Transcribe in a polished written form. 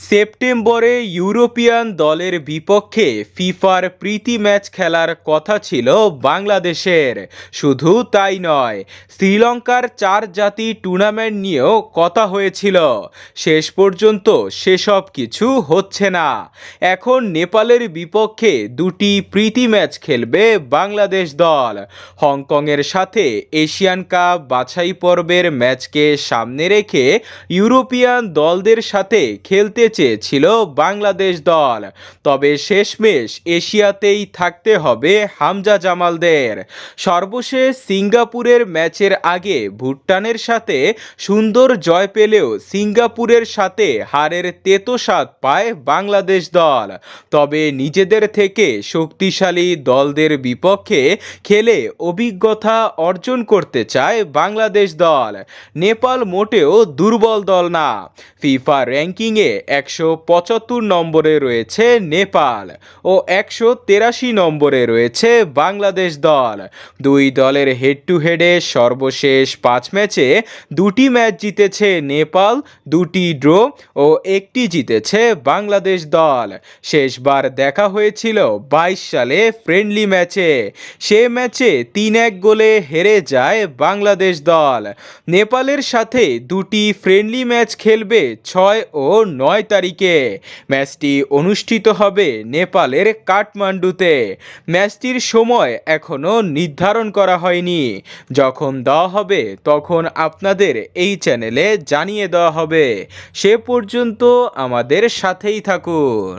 সেপ্টেম্বরে ইউরোপিয়ান দলের বিপক্ষে ফিফার প্রীতি ম্যাচ খেলার কথা ছিল বাংলাদেশের। শুধু তাই নয়, শ্রীলঙ্কার 4 জাতি টুর্নামেন্ট নিয়েও কথা হয়েছিল। শেষ পর্যন্ত সেসব কিছু হচ্ছে না। এখন নেপালের বিপক্ষে 2টি প্রীতি ম্যাচ খেলবে বাংলাদেশ দল। হংকংয়ের সাথে এশিয়ান কাপ বাছাই পর্বের ম্যাচকে সামনে রেখে ইউরোপিয়ান দলদের সাথে খেলতে চেয়েছিল বাংলাদেশ দল, তবে শেষমেশ এশিয়াতেই থাকতে হবে হামজা জামালদের। সর্বশেষ সিঙ্গাপুরের ম্যাচের আগে ভুটানের সাথে সুন্দর জয় পেলেও সিঙ্গাপুরের সাথে হারের তেতো স্বাদ পায় বাংলাদেশ দল। তবে নিজেদের থেকে শক্তিশালী দলদের বিপক্ষে খেলে অভিজ্ঞতা অর্জন করতে চায় বাংলাদেশ দল। নেপাল মোটেও দুর্বল দল না। ফিফা র্যাঙ্কিংয়ে 175 নম্বরে রয়েছে নেপাল ও 183 নম্বরে রয়েছে বাংলাদেশ দল। দুই দলের হেড টু হেডে সর্বশেষ 5 ম্যাচে 2টি ম্যাচ জিতেছে নেপাল, 2টি ড্র ও 1টি জিতেছে বাংলাদেশ দল। শেষবার দেখা হয়েছিল 22 সালে ফ্রেন্ডলি ম্যাচে। সে ম্যাচে 3-1 গোলে হেরে যায় বাংলাদেশ দল। নেপালের সাথে 2টি ফ্রেন্ডলি ম্যাচ খেলবে 6 ও 9 তারিখে। ম্যাচটি অনুষ্ঠিত হবে নেপালের কাঠমান্ডুতে। ম্যাচটির সময় এখনও নির্ধারণ করা হয়নি। যখন দেওয়া হবে তখন আপনাদের এই চ্যানেলে জানিয়ে দেওয়া হবে। সে পর্যন্ত আমাদের সাথেই থাকুন।